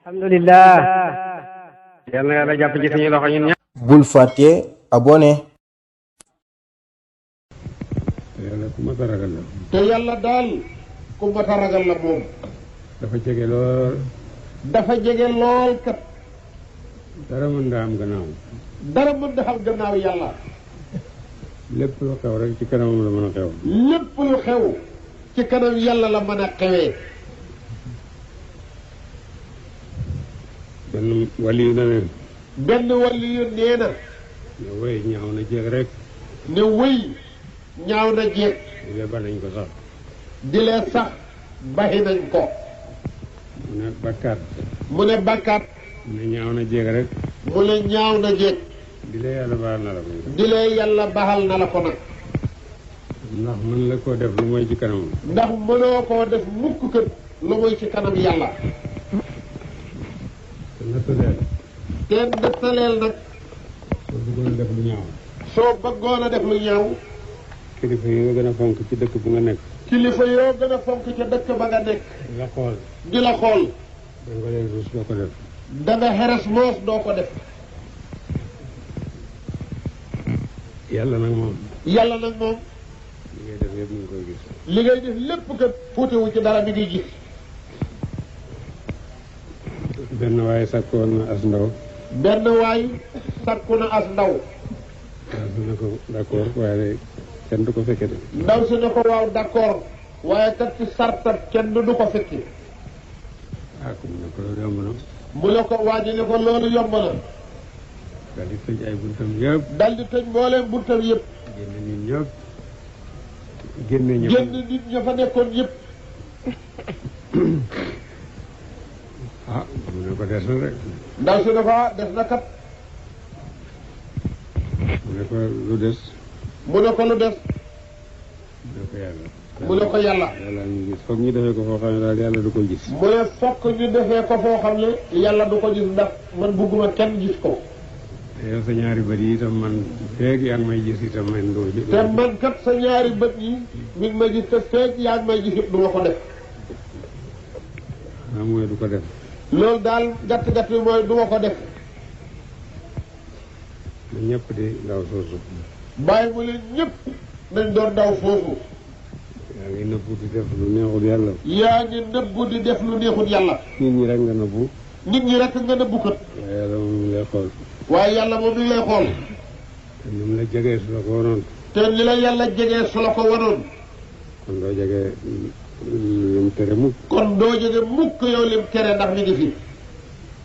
alhamdulillah. yal na yàlla jàpp ci suñu loxo ñun ñëpp. bul fàtte abonné. yàlla ku mat a ragal la. te yàlla daal ku mat a ragal la moom. dafa jege lool. dafa jege lool kat. dara mën daa am gannaaw. dara mën da xam gannaaw yàlla. lépp lu xew rek ci kanamam la mën a xew. lépp lu xew ci kanam yàlla la mën a xewee. benn wali yu na leen. benn wàllu yu nee na. ne wéy ñaaw na jéeg rek. ne wëy ñaaw na jeeg. di lee ba nañ ko sax. di lee sax baxi nañ ko. mu ne bakkaat. mu ne bakkaat. mu ne ñaaw na jéeg rek. mu ne ñaaw na jeeg. di lee yàlla baal na la ko. di lee yàlla baxal na la ko nag. ndax mën la koo def lu mooy ci kanamam. ndax mënoo koo def mukk kët lu muy ci kanam yàlla. te nattaleel. te nattaleel nag. soo bëggoon a def lu ñaaw. soo bëggoon a def lu ñaaw. kilifa yi nga gën a fonk ci dëkk bu nga nekk. kilifa yoo gën a fonk ca dëkk ba nga nekk. di la xool. di la xool. da nga leen rus doo ko def. danga xeres moos doo ko def. yàlla nag moom. yàlla nag moom. li ngay def yëpp mu ngi koy gis. li ngay def lépp kat fuutewu ci dara mi ngi gis. benn waaye sakkoon na as ndaw. benn waay sakku na as ndaw. waaw su ne ko d'accord waaye kenn du ko fekke de. ndaw si ne ko waaw d'accord. waaye kat ci sartat kenn du ko fekki. ah comme ne ko loolu yomb na. mu ne ko waa ji ne ko loolu yomb na. daal di tëj ay buntam yëpp. dal di tëj mbooleem buntam yëpp. génne nit ñëpp. génne ñëpp. génn nit ña fa nekkoon yëpp. ah mu ne ko des na rek. ndaw si ne ko des na kat. mu ne ko lu des. mu ne ko lu des. mu ne ko yàlla. mu ne ko yàlla. yàlla ñu gis foog ñu defee ko foo xam ne daal yàlla du ko gis. mu ne fokk ñu defee ko foo xam ne yàlla du ko gis ndax man bugguma kenn gis ko. te yow sa ñaari bët yi itam man feeg yaa ngi may gis itam man doo ji. te man kat sa ñaari bët yi mi ngi may gis te feeg yaa ngi may gis it du ma ko def. ah mooy du ko def. loolu daal gàtt-gàtt bi mooy du ma ko def. na ñëpp di ndaw soosu. bàyyi mu leen ñëpp nañ doon daw foofu. yaa ngi nëbbu di def lu neexul yàlla. yaa ngi nëbbu di def lu neexul yàlla. nit ñi rek nga nëbbu. nit ñi rek nga nëbbu kat. waaye yàlla moom mi ngi lay xool. waaye yàlla moom mi ngi lay xool. te ni mu la jegee su la ko waroon. te ni la yàlla jegee su la ko wanoon. kon doo jegee lim tere mukk. kon doo jege mukk yow lim tere ndax mi ngi fi.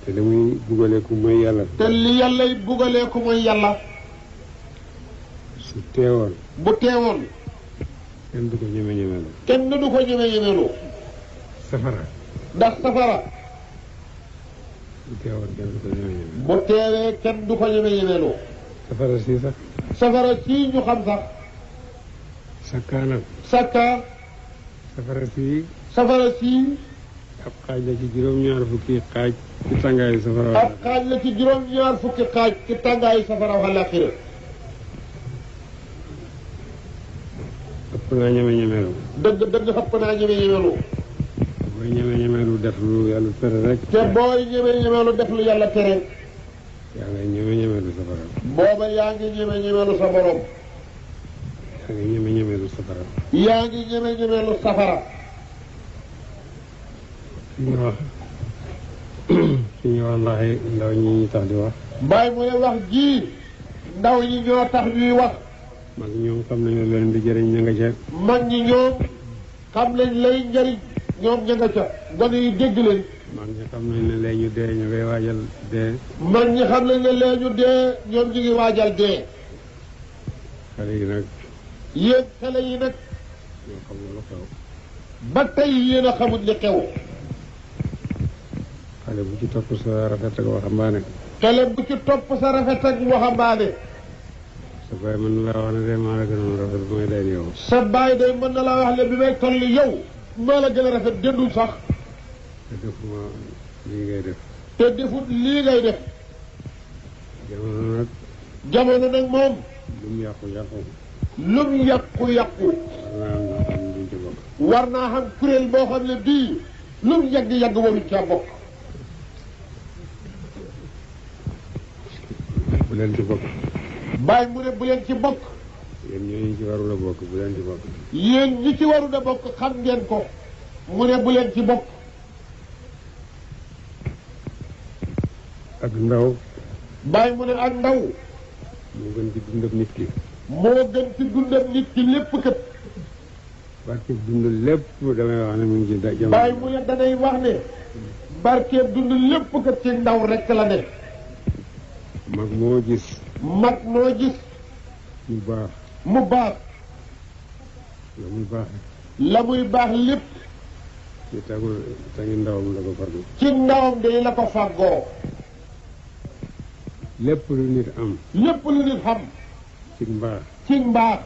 te li muy bugale ku mooy yàlla. te li yàllay bugalee ko mooy yàlla. su teewoon. bu teewoon. kenn du ko ñeme-ñemelu. kenn du ko ñeme-ñemelu. safara. ndax safara. su teewoon kenn du ko ñeme-ñemelu. bu teewee kenn du ko ñeme-ñemelu. safara si sax. safara sii ñu xam sax. sakkaa nag. sakka. safara si safara sii. ab xaaj la ci juróom-ñaar fukki xaaj ci tàngaayu safara. ab xaaj la ci juróom-ñaar fukki xaaj ci tàngaayu safara àllaaxira. ëpp naa ñeme-ñemelu. dëgg xëpp naa ñeme-ñemelu. booy ñeme-ñemelu def lu yàlla tere rek. te booy ñeme-ñemelu def lu yàlla tere. yaa ngi ñeme-ñemelu safara. booba yaa ngi ñeme-ñemelu sa borom. yaa ngi ñeme-ñemelu safara. yaa ngi ñeme-ñemelu safara. fi ñu wax ndax ndaw ñi ñu tax di wax. bàyyi mu ne wax ji ndaw ñi ñoo tax ñuy wax. mag ñoom xam nañu leen di jëriñ ña nga ca. mag ñi ñoom xam nañ lay njëriñ ñoom ña nga ca. gone yi dégg leen. mag ñi xam nañ ne lee ñu dee ñu ngay waajal dee. mag ñi xam nañ ne lee ñu dee ñoom ñu ngi waajal dee. xale yi nag. yéen xale yi nag. ñoo xamul lu xew. ba tey yéen a xamul li xew. xale bu ci topp sa rafet ak waxambaane. xale bu ci topp sa rafet ak waxambaane. sa baay mën na laa wax ne de maa la gënoon rafet bu may day yow. sa baay day mën na laa wax ne bi may toll yow maa la gën a rafet dendul sax. te defuma lii ngay def. te defut lii ngay def. jamono nag. jamono nag moom. lu mu yàqu-yàqu. lu mu yàqu-yàqu. war naa am ñoo xam ne duñ ci bokk. war naa xam kuréel boo xam ne bii lu mu yàgg-yàgg waruñ caa bokk. leen ci bokk. bàyyi mu ne bu leen ci bokk. yéen ñooñu ci warul a bokk bu leen ci bokk. yéen ñi ci warul a bokk xam ngeen ko mu ne bu leen ci bokk. ak ndaw. bàyyi mu ne ak ndaw. moo gën ci dundab nit ki. moo gën ci dundab nit ki lépp kat. barkeeb dund lépp damay wax ne mu ngi ci jamono. bàyyi mu ne danay wax ne. barkeeb dund lépp kat ci ndaw rek la ne. mag moo gis. mag moo gis. mu baax. mu baax. la muy baax. la muy baax lépp. ci tangi ndawam la ko farlu. ci ndawam de la ko fàggoo. lépp lu nit am. lépp lu nit xam. ci mbaax. ci mbaax.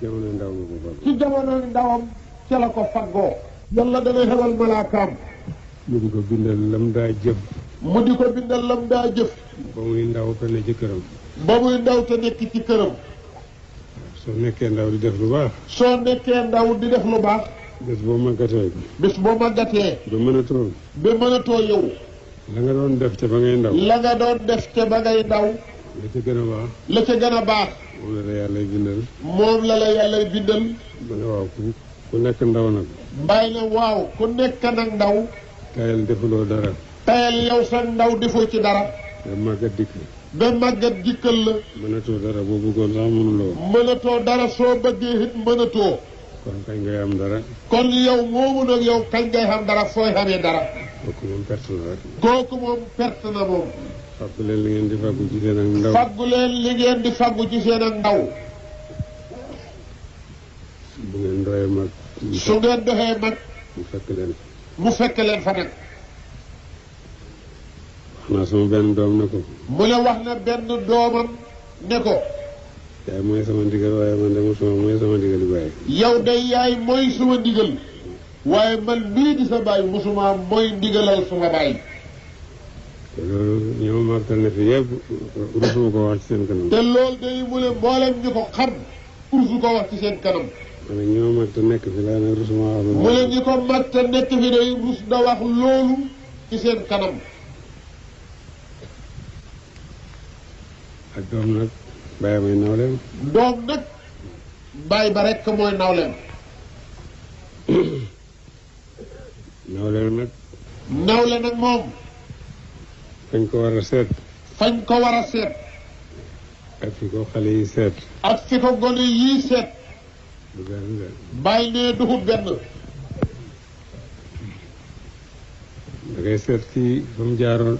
jamono ndaw ma ko farlu. ci jamono ndawam ca la ko faggoo. yàlla danay xelal malaakaam. mu di ko bindal lam daa jëf. mu di ko bindal lam daa jëf. ba muy ndaw te ne ci këram. ba muy ndaw te nekk ci këram. soo nekkee ndaw di def lu baax. soo nekkee ndaw di def lu baax. bés boo màggatee. bés boo màggatee. ba mënatoo. ba mënatoo yow. la nga doon def ca ba ngay ndaw. la nga doon def ca ba ngay ndaw. la ca gën a baax. la ca gën a baax. moom la la yàlla bindal. moom la la yàlla bindal. ma ne waaw ku nekk ndaw nag. bàyyi na waaw ku nekk nag ndaw. tayal defuloo dara. tayal yow sa ndaw defoo ci dara. ba màggat dikk. ba màggat dikkal la. mënatoo dara boo bëggoon sax mënuloo. mënatoo dara soo bëggee it mënatoo. kon kañ ngay am dara. kon yow moomu nag yow kañ ngay xam dara fooy xamee dara. kooku moom perte la rek. kooku moom perte na moom. fàggu leen li ngeen di fàggu ci seen ak ndaw. fàggu leen li ngeen di fàggu ci seen ak ndaw. bu ngeen doyee mag. su ngeen doxee mag. mu fekk leen. mu fekk leen fa nag. wax naa sama benn doom ne ko. mu ne wax na benn doomam ne ko. yaay mooy sama ndigal waaye man de mosuma mooy sama ndigal yu bàyyi. yow day yaay mooy suma ndigal. waaye man bii di sa bàyyi mosuma mooy ndigalal suma bàyyi. te loolu ñoo màggal ne fi yëpp rusuma ko wax ci seen kanam. te loolu day mu ne mboolem ñu ko xam rusu ko wax ci seen kanam. ma ne ñoo mag te nekk fi laa ne rusuma wax lu. mu ne ñi ko mag te nekk fi day rus da wax loolu ci seen kanam. ak doom nag bàyyi may nawleem. doom nag bàyyi ba rekk mooy nawleem. nawleem nag. nawle nag moom. fañ ko war a seet. fañ ko war a seet. ak fi ko xale yi seet. ak fi ko gone yii seet. du benn de. bàyyi ne duxut benn. da ngay seet kii fa mu jaaroon.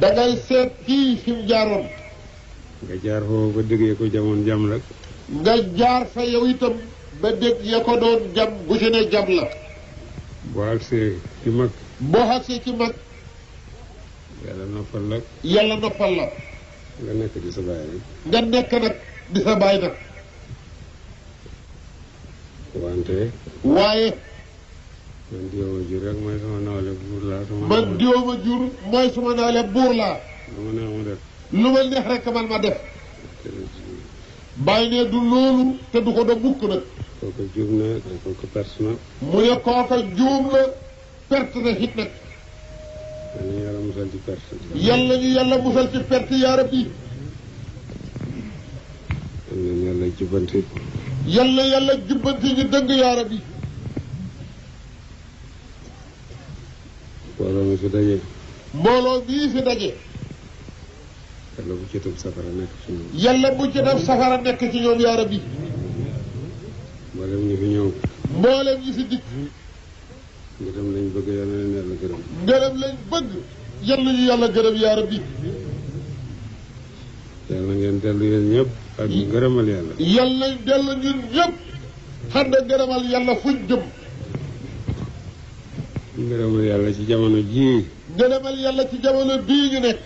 dangay seet kii fi mu jaaroon. nga jaar foofu ba déggee ko jamoon jam la. nga jaar fa yow itam ba dégg ya ko doon jam bu ci ne jam la. boo agsee ci mag. boo agsee ci mag. yàlla noppal la. yàlla noppal la. nga nekk di sa baay rek. nga nekk nag di sa baay nag. wante. waaye. man diwoma jur rek mooy sama nawle buur laa. man diwoma jur mooy sama nawle buur laa. lu ma neex ma def. lu ma neex rek man ma def. bàyyi ne du loolu te du ko da mukk nag. kooku juum na kooku perte na. mu ne kooka juum la perte na hit nag. yal na yàlla musal ci perte. yàlla ñu yàlla musal ci perte yaa rabbi. yal na yàlla jubbanti. yàlla yàlla jubbanti ñu dëng yaa rabbi. mbooloo mi fi daje. mbooloo bii fi daje. yàlla bu ci tëb safara nekk ci ñoom. yàlla bu ci def safara nekk ci ñoom yaa rabbi. mboolem ñi fi ñëw. mboolem ñi fi dikk. ngërëm lañ bëgg yal na leen yàlla gërëm. ngërëm lañ bëgg. yàlla ñu yàlla gërëm yaa rabbi. yal na ngeen dellu yéen ñëpp ak ngërëmal yàlla. yàlla nañ dellu ñun ñëpp. xam ne ngërëmal yàlla fuñ jëm. ngërëmal yàlla ci jamono jii. ngërëmal yàlla ci jamono bii ñu nekk.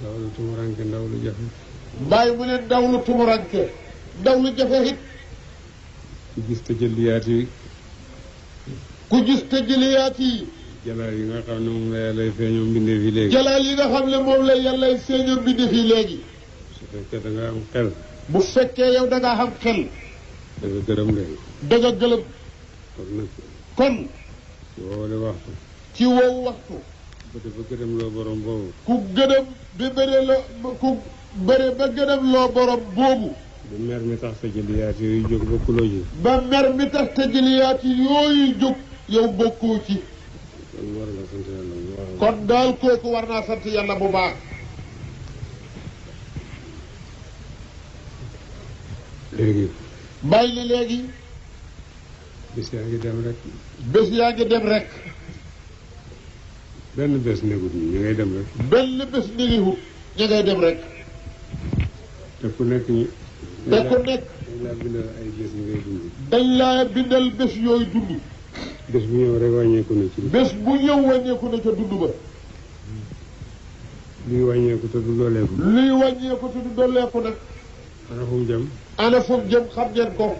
ndaw lu tumuranke ndaw lu jafe. bàyyi mu ne ndaw lu tumuranke ndaw lu jafe it. ku gis te jëliyaat yi. ku gis te jëliyaat yi. jalaal yi nga xam ne moom la yàlla feeñoo mbindee fi léegi. jalaal yi nga xam ne moom la yàlla feeñoo mbindee fi léegi. su fekkee da nga am xel. bu fekkee yow da ngaa xam xel. da nga gërëm leen. da nga gëlëm. kon nag. kon. ci woowale waxtu. ci woowu waxtu. ba dafa gërëm loo borom boobu. ku gërëm bi bëree la ku bëre ba gënam loo borom boobu. ba mer mi tax sa jëliyaat yooyu jóg bokkuloo ji. ba mer mi tax sa jëliyaat yooyu jóg yow bokkoo ci. kon war nga sant yàlla bu baax. kon daal kooku war naa sant yàlla bu baax. léegi. bàyyi li léegi. bés yaa ngi dem rek. bés yaa ngi dem rek. benn bés negut ñu ngay dem rek. benn bés négihut ñu ngay dem rek. te ku nekk ñi. te ku nekk. dañ laa bindal ay bés yi ngay dund. dañ laa bindal bés yooyu dund. bés bu ñëw rek wàññeeku na ci. bés bu ñëw wàññeeku na ca dund ba. luy wàññeeku te du dooleeku. luy wàññeeku te du dooleeku nag. ana fu mu jëm. ana fu mu jëm xam ngeen ko.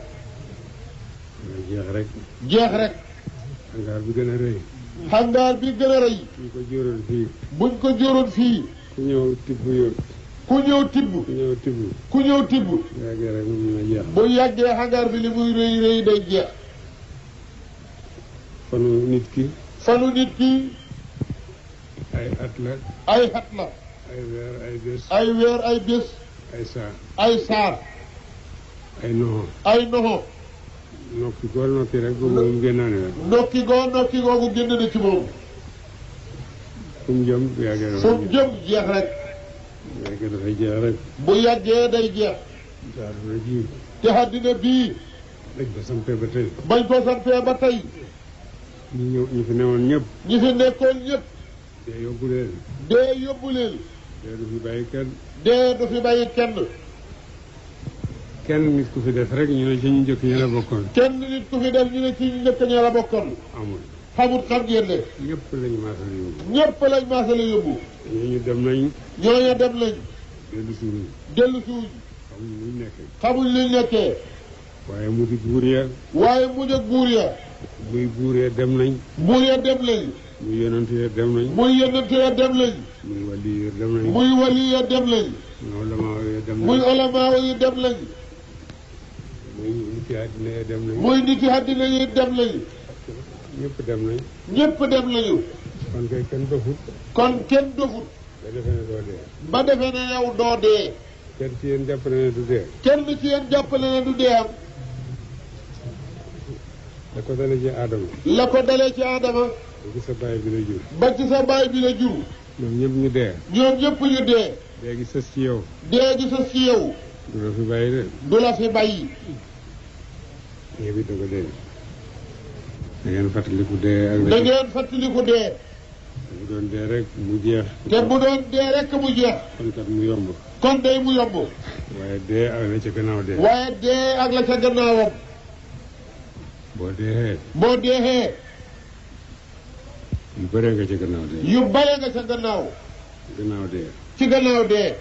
jeex rek. jeex rek. hangaar bi gën a rëy. hangaar bi gën a rëy. buñ ko jóoroon fii. buñ ko jóoroon fii. ku ñëw tibb yoon. ku ñëw tibb. ku ñëw tibb. ku ñëw tibb. bu yàggee rek moom dina jeex. bu yàggee hangaar bi li muy rëy rëy day jeex. fanu nit ki. fanu nit ki. ay at la. ay at la. ay weer ay bés. ay weer ay bés. ay saar. ay saar. ay noxo. ay noxo. nokki goo nokki rek boobu moom génnaane rek. nokki googu génn na ci moom. fu mu jëm bu yàggee fu mu jëm jeex rek. bu yàggee dafay jeex rek. bu yàggee day jeex. jaar na ji. te àddina bii. dañ ko sampee ba tey. bañ ko sampee ba tey. ñu fi newoon ñëpp. ñi fi nekkoon ñëpp. dee yóbbu leen. dee yóbbu leen. dee du fi bàyyi kenn. dee du fi bàyyi kenn. kenn nit ku fi def rek ñu ne ci ñu njëkk ña la bokkoon. kenn nit ku fi def ñu ne ci ñu njëkk ña la bokkoon. amul. xamut xam ngeen ne. ñëpp lañu maasale yóbbu. ñëpp lañ maasale yóbbu. ñooñu dem nañ. ñooñu dem nañ. dellu suñu. dellu suuñ. xamuñ luñ nekkee. xamuñ luñ nekkee. waaye mu di buur ya. waaye mujj ak buur ya. muy buur ya dem nañ. buur ya dem nañ. muy yonent ya dem nañ. muy yonent ya dem nañ. muy wali ya dem nañ. muy wali ya dem nañ. muy ulama ya dem nañ. muy olamaa yi dem nañ. muy niti àddina ya dem nañ. muy niti àddina yi dem nañ. ñëpp dem nañ. ñëpp dem nañu. kon kay kenn dofut. kon kenn dofut. ba defee ne doo dee. ba defee ne yow doo dee. kenn ci yéen jàpp na ne du dee. kenn ci yéen jàppale ne du dee am. da ko dalee ci aadama. la ko dalee ci aadama. ba ci sa baay bi la jur. ba ci sa baay bi la jur. ñoom ñëpp ñu dee. ñoom ñëpp ñu dee. léegi sës ci yow. dee gi sa ci yow. du la fi bàyyi de. du la fi bàyyi. ñëpp it da ko dee. da ngeen fàttaliku dee ak. da ngeen fàttaliku dee. bu doon dee rek mu jeex. te bu doon dee rek mu jeex. kon kat mu yomb. kon day mu yomb. waaye dee ak la ca gannaaw dee. waaye dee ak la ca gannaawam. boo dee. boo deexee. yu bëree nga ca gannaaw dee. yu bare nga ca gannaaw. gannaaw dee. ci gannaaw dee.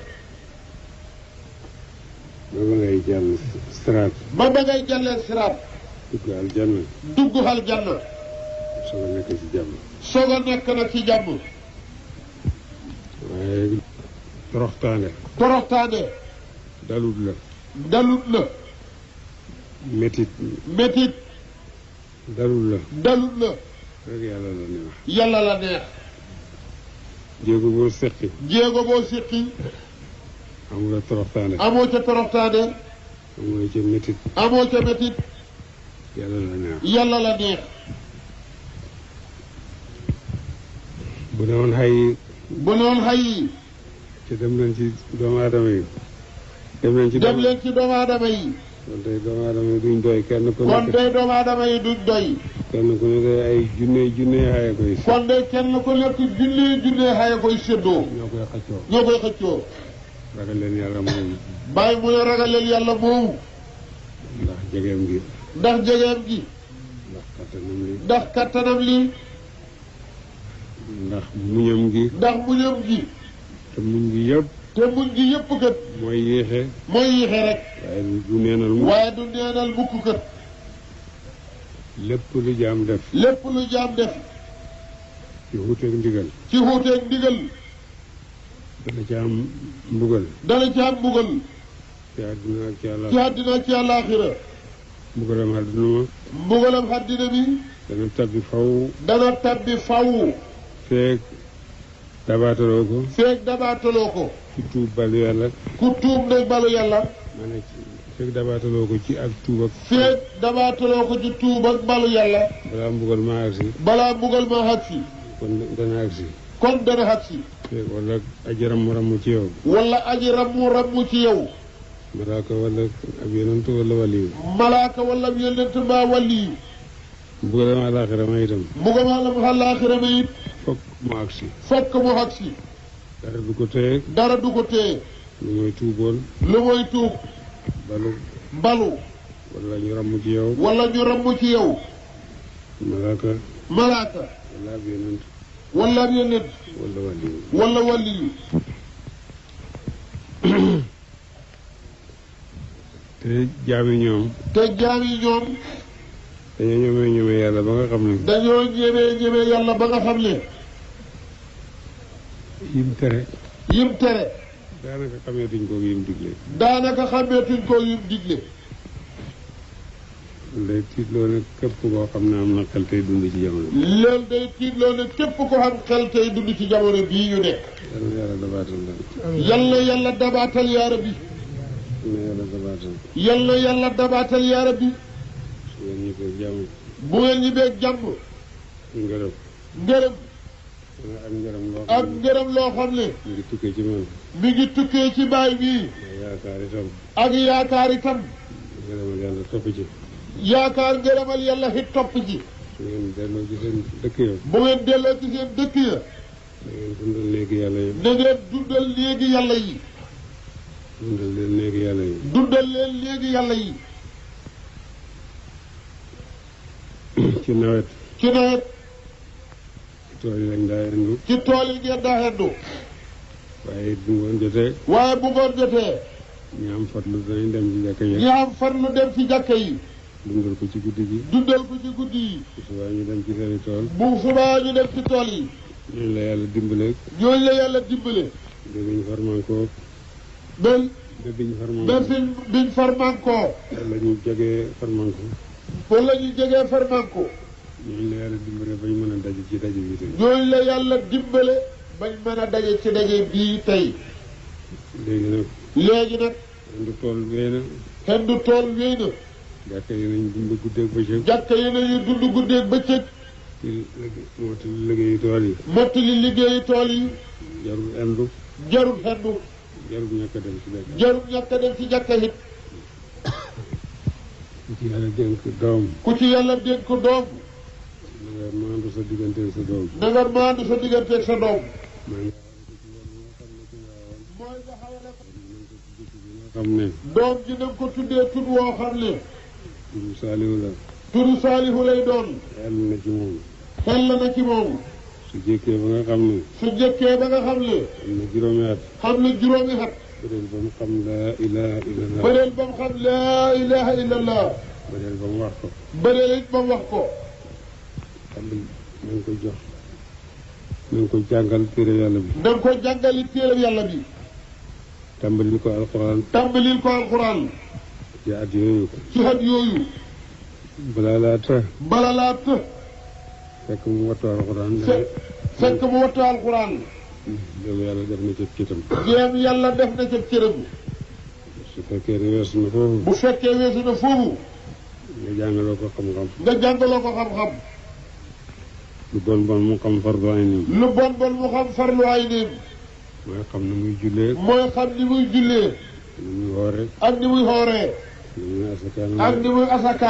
ba ba ngay jàll siraat. ba ba ngay jàllee siraat. dugg aljanna. dugg aljanna. soo nekk ci jàmm. soog a nekk nag ci jàmm. waaye toroxtaane. toroxtaane. dalut la. dalut la. métit. métit. dalut la. dalut la. rek yàlla la neex. yàlla la neex. jéego boo seqi. jéego boo siqi. amula toroxtaane. amoo ca toroxtaane. amula ca métit. amoo ca métit. yàlla la neex. yàlla la neex. bu ne woon xay. bu noon xay. ci dem leen ci doomu aadama yi. dem leen ci dem leen ci doomu aadama yi. kon tey doomu aadama yi duñ doy kenn ku kon nekk. day doomu aadama yi duñ doy. kenn ku ne day ay junne xaye koy si. kon day kenn ku nekk junne xaye koy séddoo. ñoo koy xaccoo. ñoo koy xëccoo. ragal leen yàlla moom. bàyyi mu ne ragal leen yàlla moomu. ndax jegeem gi. ndax jegeem gi. ndax kattanam li. ndax kattanam li. ndax muñam gi. ndax muñam gi. te muñ gi yëpp. te muñ gi yëpp kat. mooy yéexe. mooy yéexe rek. waaye du neenal mu. waaye du neenal mukk kat. lépp lu jaam def. lépp lu jaam def. ci wuuteeg ndigal. ci xuuteeg ndigal. dana ci am mbugal. dana ci am mbugal. ci àdduna ak ci àlla. ci àddina ak ci àllaaxira. mbugalam àdduna ma. mbugalam àddina bi. dana tabbi faw. dana tabbi faw. feeg dabaataloo ko feeg dabaataloo ko ci tuub balu yàlla ku tuub nag balu yàlla ma ne feeg dabaataloo ko ci ak tuub ak feeg dabaataloo ko ci tuub ak balu yàlla balaa mbugal ma agsi balaa mbugal ma agsi kon dana agsi kon dana agsi wala aji ramm ci yow wala aji rammu ci yow malaaka wala ab yonent wala waliyu malaaka wala ab yonent mbaa waliyu mbugalam àllaaxira ma itam mbugalam àllaaxira ma it fokk mu agsi dara du ko téye lu mooy tuuboon tuub balu wala ñu ramm ci yow malaaka wala ab yonent wala waliyu te jaam yi ñoom dañoo ñemee yàlla ba nga xam ne yàlla ba nga xam ne yim tere daanaka xameetuñ ko yim digle day tiitloo ne képp koo xam ne am na xel tey dund ci jamono loolu day tiitloo ne képp ko xam xel tey dund ci jamono bii ñu nekk yàlla dabaatal yaa rabbi yàlla dabaatal yaa rabbi bu ngeen ñibbee jàmm ngërëm ak ngërëm loo xam ne mi ngi tukkee ci man mi ngi tukkee ci baay bii ak yaakaar itam ngërëmal yàlla topp ci yaakaar ngërëmal yàlla it topp ci bu ngeen delloo ci seen dëkk ya bu ngeen delloo ci seen dëkk ya da ngeen dundal léegi yàlla yi da ngeen dundal léegi yàlla yi dundal leen léegi yàlla yi dundal leen léegi yàlla yi ci nawet ci tool yi lañ daa yendu ci tool yi ngeen daa yendu waaye bu ngoon jotee ñi am farlu danañ dem ci jàkka yi dem ci jàkka yi dundal ko ci guddi gi bu subaa ñu dem ci seeni tool yi ñooñu la yàlla dimbale ba biñ farmankoo wala ñu jegee farmanko ñooñu la yàlla dimbale bañ mën a daje ci daje bi tey ñooñu la yàlla dimbale bañ mën a daje ci daje bii tey léegi nag kenn du tool wéy na jàkka yi nañ dund guddeeg bëccëg ci mottali liggéeyu tool yi jarul xendu jarul ñàkk a dem ci jàkka it ku ci yàlla dénk doom na nga maandu sa digganteeg sa doom mooy nga xawale ko xam ne doom ji na ko tuddee tudd woo xam ne turu saalihu lay doon xel na ci moom su jëkkee ba nga xam ne am na juróomi at bëreel ba mu xam laa ilaha illallah bëreel ba mu wax ko tàmbali na nga ko jox na nga ko jàngal téere yàlla bi tàmbalil ko alxuraan ci at yooyu bala laa të fekk mu wattu alxuraan jéem yàlla def na ca cëram su fekkee ne weesu na foofu nga jàngaloo ko xam-xam lu bon mu xam farlu aynim mooy xam ni muy jullee ni muy woore ak ni muy asaka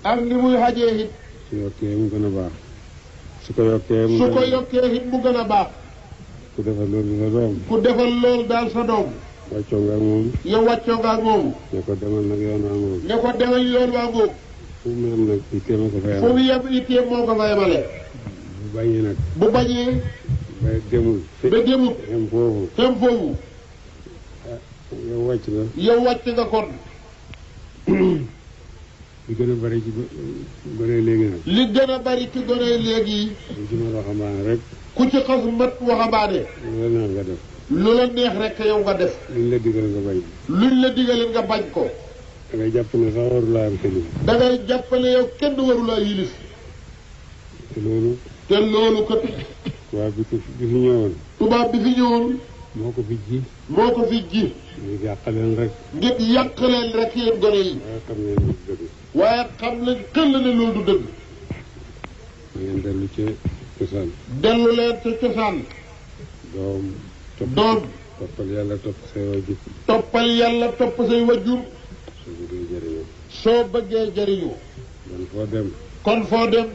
ak ni muy hajee it su yokkee mu gën a baax su ko yokkee it mu gën a baax ku defal loolu sa doom daal sa doom wàccoo nga ak moom ne ko demal nag yoon waa ngoog fu mu yem nag itteem moo ko fa yemale bu bañee ba demul xem foofu yow wàcc nga kon li gën a bari ci gone léegi nag li gën a bari ci gone léegi ku ci mat waxambaane rek ku ci xas mat waxambaane lu la neex rek yow nga def luñ la digal nga bañ ko da ngay jàpp ne sax warulaa am xel da ngay jàpp ne yow kenn warulaa yilif te loolu kat tubaab bi fi ñëwoon. tubaab bi fi ñëwoon. moo ko fi ji. moo ko fi ji. ngir yàq leen rek. ngir yàq leen rek yéen gone yi. waaye xam nañ xel ne loolu du dëgg. ngeen dellu ca cosaan. dellu leen ca cosaan. doom. toppal yàlla topp say wajur. toppal yàlla topp say wajur. soo bëggee jëriñu. soo bëggee jëriñu. kon foo dem.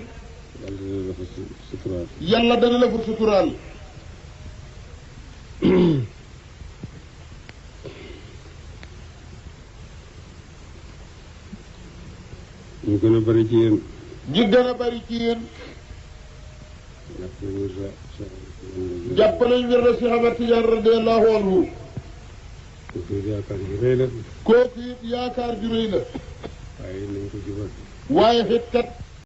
yàlla dana la fa suturaal. ñu gën a bari ci yéen. ñu gën a bari ci yéen. jàpp nañ wér na si Ahmad Tijaan radiyallahu anhu. kooku it yaakaar ju rëy la. kooku it yaakaar ju rëy la. waaye nañ ko jubal. waaye it kat